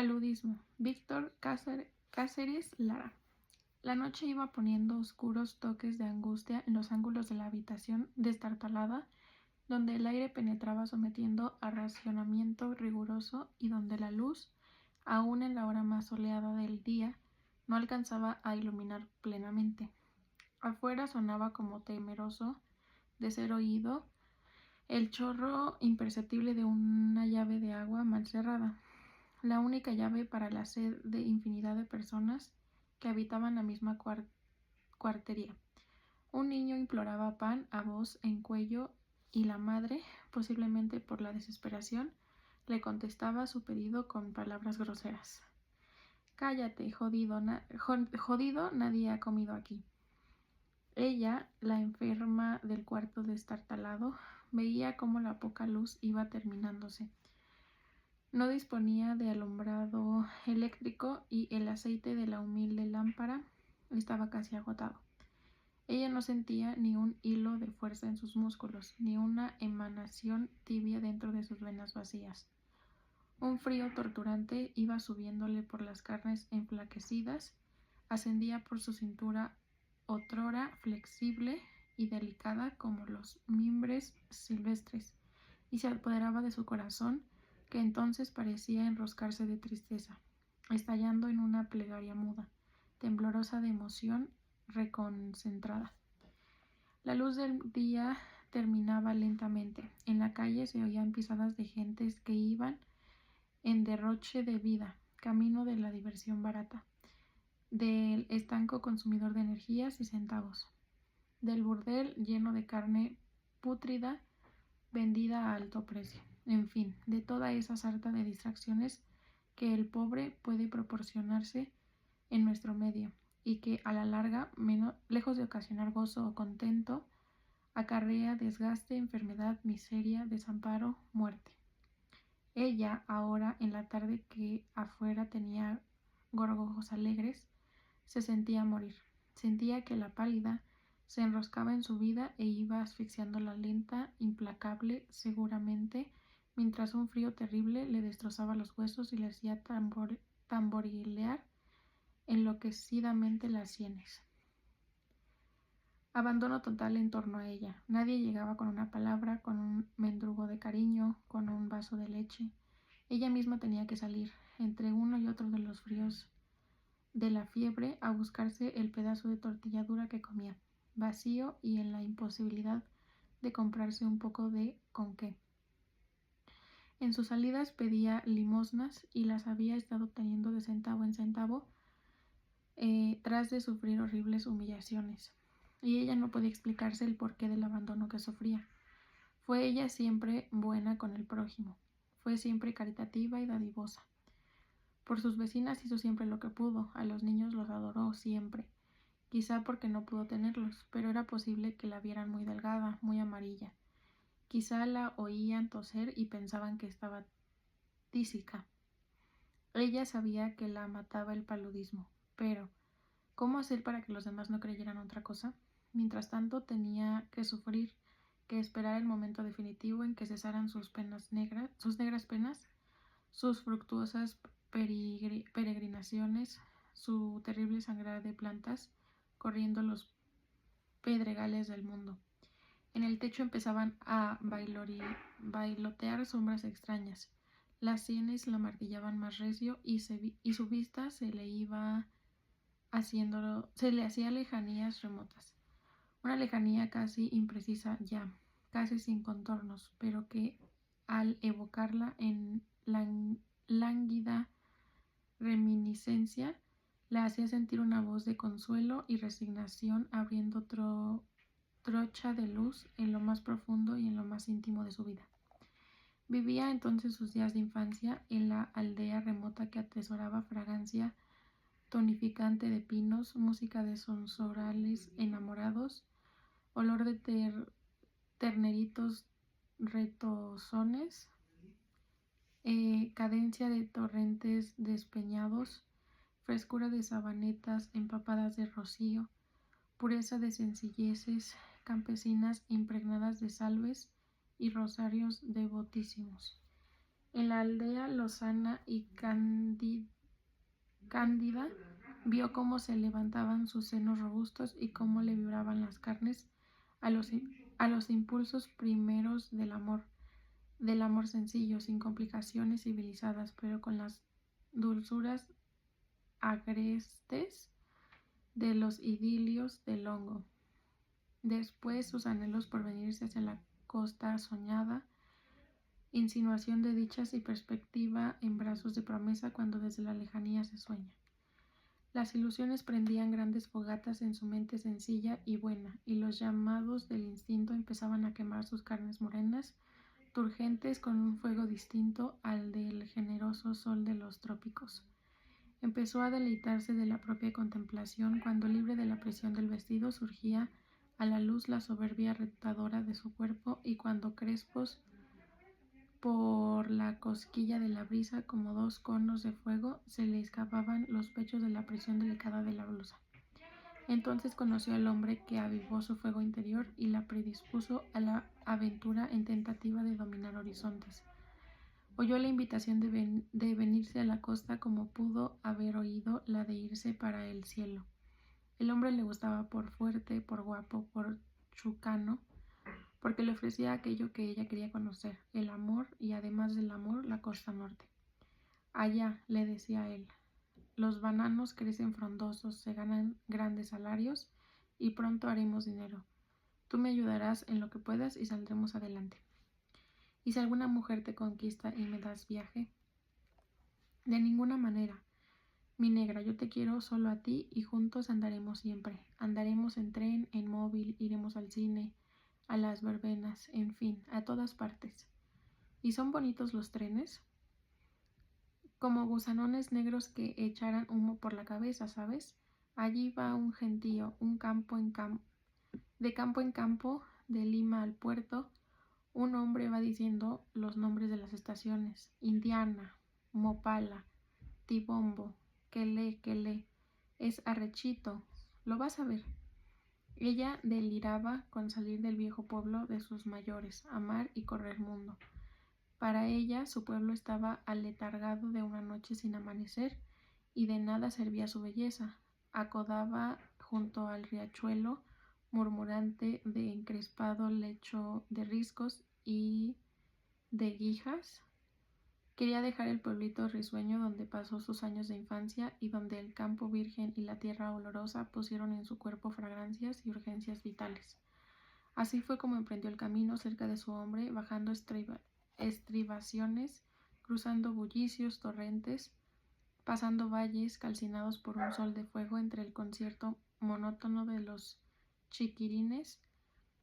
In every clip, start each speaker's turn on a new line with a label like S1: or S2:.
S1: Paludismo. Víctor Cáceres Lara. La noche iba poniendo oscuros toques de angustia en los ángulos de la habitación destartalada, donde el aire penetraba sometiendo a racionamiento riguroso y donde la luz, aun en la hora más soleada del día, no alcanzaba a iluminar plenamente. Afuera sonaba como temeroso de ser oído el chorro imperceptible de una llave de agua mal cerrada, la única llave para la sed de infinidad de personas que habitaban la misma cuartería. Un niño imploraba pan a voz en cuello y la madre, posiblemente por la desesperación, le contestaba su pedido con palabras groseras. «Cállate, jodido, nadie ha comido aquí». Ella, la enferma del cuarto destartalado, veía cómo la poca luz iba terminándose. No disponía de alumbrado eléctrico y el aceite de la humilde lámpara estaba casi agotado. Ella no sentía ni un hilo de fuerza en sus músculos, ni una emanación tibia dentro de sus venas vacías. Un frío torturante iba subiéndole por las carnes enflaquecidas, ascendía por su cintura otrora flexible y delicada como los mimbres silvestres, y se apoderaba de su corazón, que entonces parecía enroscarse de tristeza, estallando en una plegaria muda, temblorosa de emoción reconcentrada. La luz del día terminaba lentamente. En la calle se oían pisadas de gentes que iban en derroche de vida, camino de la diversión barata, del estanco consumidor de energías y centavos, del burdel lleno de carne pútrida vendida a alto precio, en fin, de toda esa sarta de distracciones que el pobre puede proporcionarse en nuestro medio y que a la larga, lejos de ocasionar gozo o contento, acarrea desgaste, enfermedad, miseria, desamparo, muerte. Ella, ahora en la tarde que afuera tenía gorgojos alegres, se sentía morir. Sentía que la pálida se enroscaba en su vida e iba asfixiándola lenta, implacable, seguramente, mientras un frío terrible le destrozaba los huesos y le hacía tamborilear enloquecidamente las sienes. Abandono total en torno a ella. Nadie llegaba con una palabra, con un mendrugo de cariño, con un vaso de leche. Ella misma tenía que salir, entre uno y otro de los fríos de la fiebre, a buscarse el pedazo de tortilla dura que comía, vacío y en la imposibilidad de comprarse un poco de con qué. En sus salidas pedía limosnas y las había estado obteniendo de centavo en centavo, tras de sufrir horribles humillaciones. Y ella no podía explicarse el porqué del abandono que sufría. Fue ella siempre buena con el prójimo, fue siempre caritativa y dadivosa. Por sus vecinas hizo siempre lo que pudo, a los niños los adoró siempre, quizá porque no pudo tenerlos, pero era posible que la vieran muy delgada, muy amarilla. Quizá la oían toser y pensaban que estaba tísica. Ella sabía que la mataba el paludismo, pero ¿cómo hacer para que los demás no creyeran otra cosa? Mientras tanto tenía que sufrir, que esperar el momento definitivo en que cesaran sus negras penas, sus fructuosas peregrinaciones, su terrible sangrar de plantas corriendo los pedregales del mundo. En el techo empezaban a bailotear sombras extrañas. Las sienes la martillaban más recio y su vista se le hacía lejanías remotas. Una lejanía casi imprecisa ya, casi sin contornos, pero que al evocarla en lánguida reminiscencia la hacía sentir una voz de consuelo y resignación abriendo trocha de luz en lo más profundo y en lo más íntimo de su vida. Vivía entonces sus días de infancia en la aldea remota que atesoraba fragancia tonificante de pinos, música de sonsorales enamorados, olor de terneritos retozones, cadencia de torrentes despeñados, frescura de sabanetas empapadas de rocío, pureza de sencilleces campesinas impregnadas de salves y rosarios devotísimos. En la aldea lozana y cándida vio cómo se levantaban sus senos robustos y cómo le vibraban las carnes a los impulsos primeros del amor sencillo, sin complicaciones civilizadas, pero con las dulzuras agrestes de los idilios del hongo. Después sus anhelos por venirse hacia la costa soñada, insinuación de dichas y perspectiva en brazos de promesa cuando desde la lejanía se sueña. Las ilusiones prendían grandes fogatas en su mente sencilla y buena, y los llamados del instinto empezaban a quemar sus carnes morenas, turgentes con un fuego distinto al del generoso sol de los trópicos. Empezó a deleitarse de la propia contemplación cuando, libre de la presión del vestido, surgía a la luz la soberbia retadora de su cuerpo, y cuando crespos por la cosquilla de la brisa como dos conos de fuego se le escapaban los pechos de la presión delicada de la blusa. Entonces conoció al hombre que avivó su fuego interior y la predispuso a la aventura en tentativa de dominar horizontes. Oyó la invitación de venirse a la costa como pudo haber oído la de irse para el cielo. El hombre le gustaba por fuerte, por guapo, por chucano, porque le ofrecía aquello que ella quería conocer, el amor y, además del amor, la costa norte. Allá, le decía él, los bananos crecen frondosos, se ganan grandes salarios y pronto haremos dinero. Tú me ayudarás en lo que puedas y saldremos adelante. ¿Y si alguna mujer te conquista y me das viaje? De ninguna manera. Mi negra, yo te quiero solo a ti y juntos andaremos siempre. Andaremos en tren, en móvil, iremos al cine, a las verbenas, en fin, a todas partes. ¿Y son bonitos los trenes? Como gusanones negros que echaran humo por la cabeza, ¿sabes? Allí va un gentío, de campo en campo, de Lima al puerto. Un hombre va diciendo los nombres de las estaciones: Indiana, Mopala, Tibombo, Quelé, es arrechito. Lo vas a ver. Ella deliraba con salir del viejo pueblo de sus mayores, amar y correr mundo. Para ella su pueblo estaba aletargado de una noche sin amanecer y de nada servía su belleza. Acodaba junto al riachuelo murmurante de encrespado lecho de riscos y de guijas. Quería dejar el pueblito risueño donde pasó sus años de infancia y donde el campo virgen y la tierra olorosa pusieron en su cuerpo fragancias y urgencias vitales. Así fue como emprendió el camino cerca de su hombre, bajando estribaciones, cruzando bullicios, torrentes, pasando valles calcinados por un sol de fuego entre el concierto monótono de los chiquirines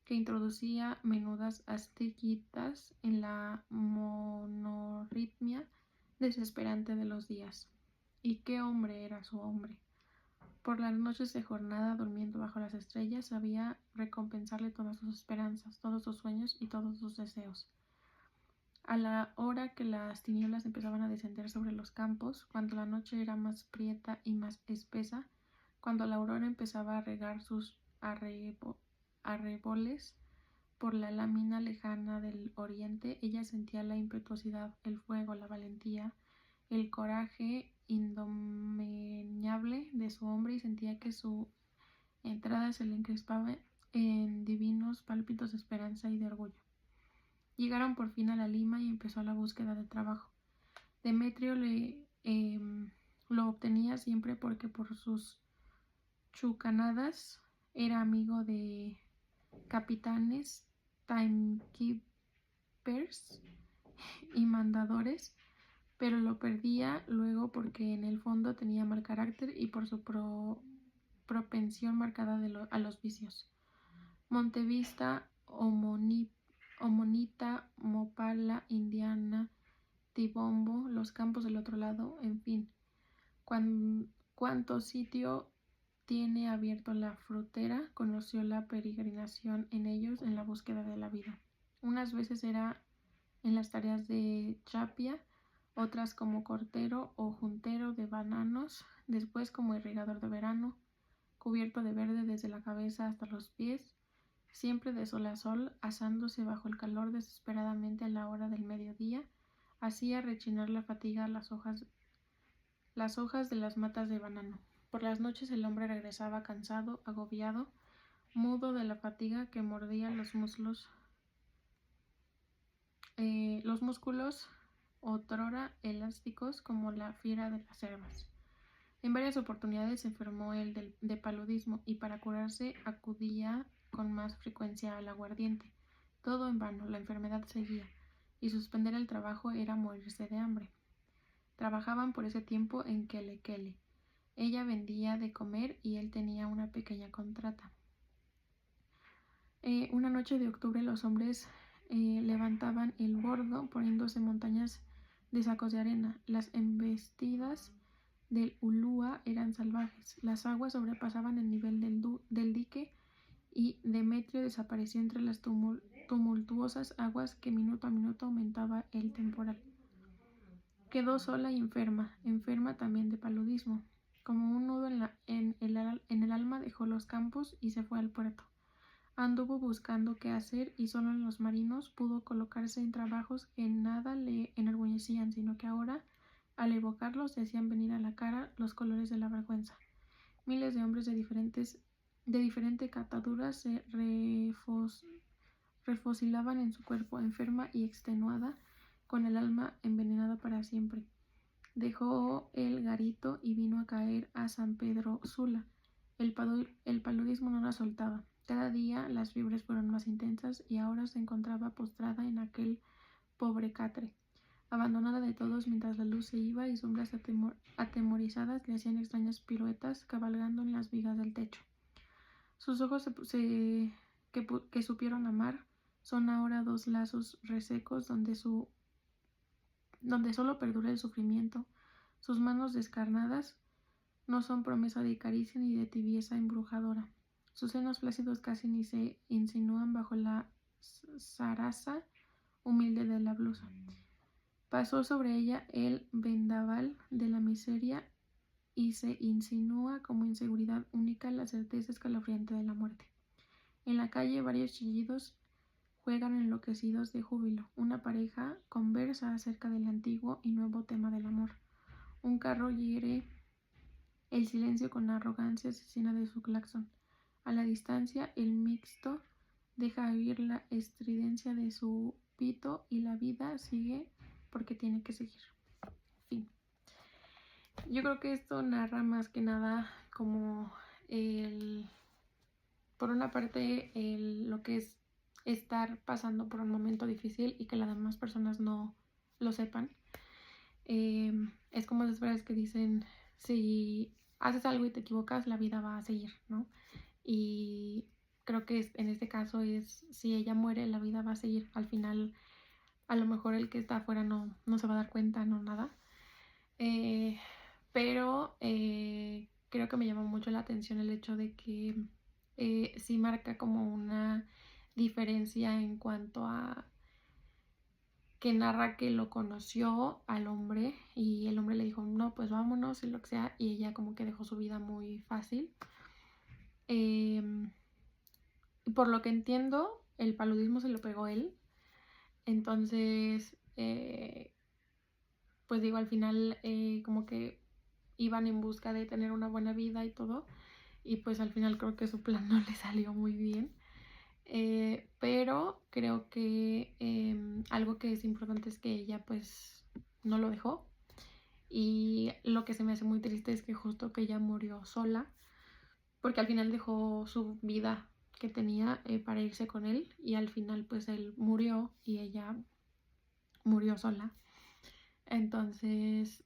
S1: que introducía menudas astiquitas en la monorritmia desesperante de los días. ¿Y qué hombre era su hombre? Por las noches de jornada, durmiendo bajo las estrellas, sabía recompensarle todas sus esperanzas, todos sus sueños y todos sus deseos. A la hora que las tinieblas empezaban a descender sobre los campos, cuando la noche era más prieta y más espesa, cuando la aurora empezaba a regar sus arreboles por la lámina lejana del oriente, ella sentía la impetuosidad, el fuego, la valentía, el coraje indomeñable de su hombre y sentía que su entrada se le encrespaba en divinos pálpitos de esperanza y de orgullo. Llegaron por fin a la Lima y empezó la búsqueda de trabajo. Demetrio lo obtenía siempre porque por sus chucanadas era amigo de capitanes, timekeepers y mandadores, pero lo perdía luego porque en el fondo tenía mal carácter y por su propensión marcada a los vicios. Montevista, Omonita, Mopala, Indiana, Tibombo, los campos del otro lado, en fin. Cuánto sitio tiene abierto la frutera, conoció la peregrinación en ellos en la búsqueda de la vida. Unas veces era en las tareas de chapia, otras como cortero o juntero de bananos, después como irrigador de verano, cubierto de verde desde la cabeza hasta los pies, siempre de sol a sol, asándose bajo el calor desesperadamente a la hora del mediodía, hacía rechinar la fatiga las hojas de las matas de banano. Por las noches el hombre regresaba cansado, agobiado, mudo de la fatiga que mordía los músculos otrora elásticos como la fiera de las selvas. En varias oportunidades se enfermó él de paludismo y para curarse acudía con más frecuencia al aguardiente. Todo en vano, la enfermedad seguía, y suspender el trabajo era morirse de hambre. Trabajaban por ese tiempo en Kelekele. Ella vendía de comer y él tenía una pequeña contrata. Una noche de octubre los hombres levantaban el bordo poniéndose montañas de sacos de arena. Las embestidas del Ulúa eran salvajes. Las aguas sobrepasaban el nivel del dique y Demetrio desapareció entre las tumultuosas aguas que minuto a minuto aumentaba el temporal. Quedó sola y enferma también de paludismo. Como un nudo en el alma dejó los campos y se fue al puerto. Anduvo buscando qué hacer y solo en los marinos pudo colocarse en trabajos que nada le enorgullecían, sino que ahora, al evocarlos, le hacían venir a la cara los colores de la vergüenza. Miles de hombres de diferente catadura se refocilaban en su cuerpo, enferma y extenuada, con el alma envenenada para siempre. Dejó el garito y vino a caer a San Pedro Sula. El paludismo no la soltaba. Cada día las fiebres fueron más intensas y ahora se encontraba postrada en aquel pobre catre, abandonada de todos mientras la luz se iba y sombras atemorizadas le hacían extrañas piruetas cabalgando en las vigas del techo. Sus ojos que supieron amar son ahora dos lazos resecos donde solo perdura el sufrimiento. Sus manos descarnadas no son promesa de caricia ni de tibieza embrujadora. Sus senos flácidos casi ni se insinúan bajo la zaraza humilde de la blusa. Pasó sobre ella el vendaval de la miseria y se insinúa como inseguridad única la certeza escalofriante de la muerte. En la calle varios chillidos juegan enloquecidos de júbilo. Una pareja conversa acerca del antiguo y nuevo tema del amor. Un carro hiere el silencio con la arrogancia asesina de su claxon. A la distancia, el mixto deja oír la estridencia de su pito y la vida sigue porque tiene que seguir. Fin. Yo creo que esto narra más que nada como por una parte, lo que es estar pasando por un momento difícil y que las demás personas no lo sepan. Es como esas frases que dicen, si haces algo y te equivocas, la vida va a seguir, ¿no? Y creo que en este caso es, si ella muere, la vida va a seguir. Al final, a lo mejor el que está afuera no se va a dar cuenta, no nada. Pero creo que me llama mucho la atención el hecho de que sí marca como una diferencia en cuanto a que narra que lo conoció al hombre y el hombre le dijo, no, pues vámonos y lo que sea, y ella como que dejó su vida muy fácil. Por lo que entiendo, el paludismo se lo pegó él. Entonces, pues digo, al final como que iban en busca de tener una buena vida y todo. Y pues al final creo que su plan no le salió muy bien. Pero creo que algo que es importante es que ella pues no lo dejó. Y lo que se me hace muy triste es que justo que ella murió sola, porque al final dejó su vida que tenía para irse con él y al final pues él murió y ella murió sola. Entonces,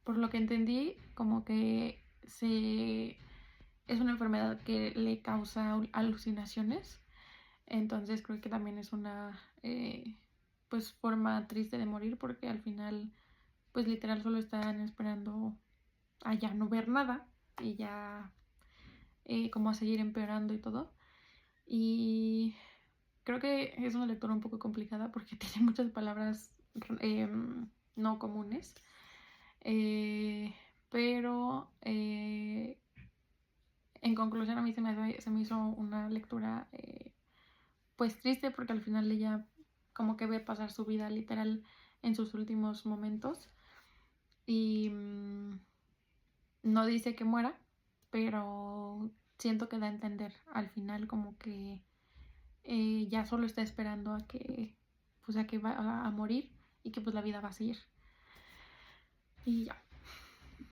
S1: por lo que entendí, como que es una enfermedad que le causa alucinaciones. Entonces creo que también es una pues forma triste de morir porque al final pues literal solo están esperando a ya no ver nada y ya como a seguir empeorando y todo. Y creo que es una lectura un poco complicada porque tiene muchas palabras no comunes. Pero en conclusión a mí se me hizo una lectura pues triste porque al final ella como que ve pasar su vida literal en sus últimos momentos. Y no dice que muera, pero siento que da a entender al final como que ya solo está esperando a que, pues a que va a morir y que pues la vida va a seguir. Y ya.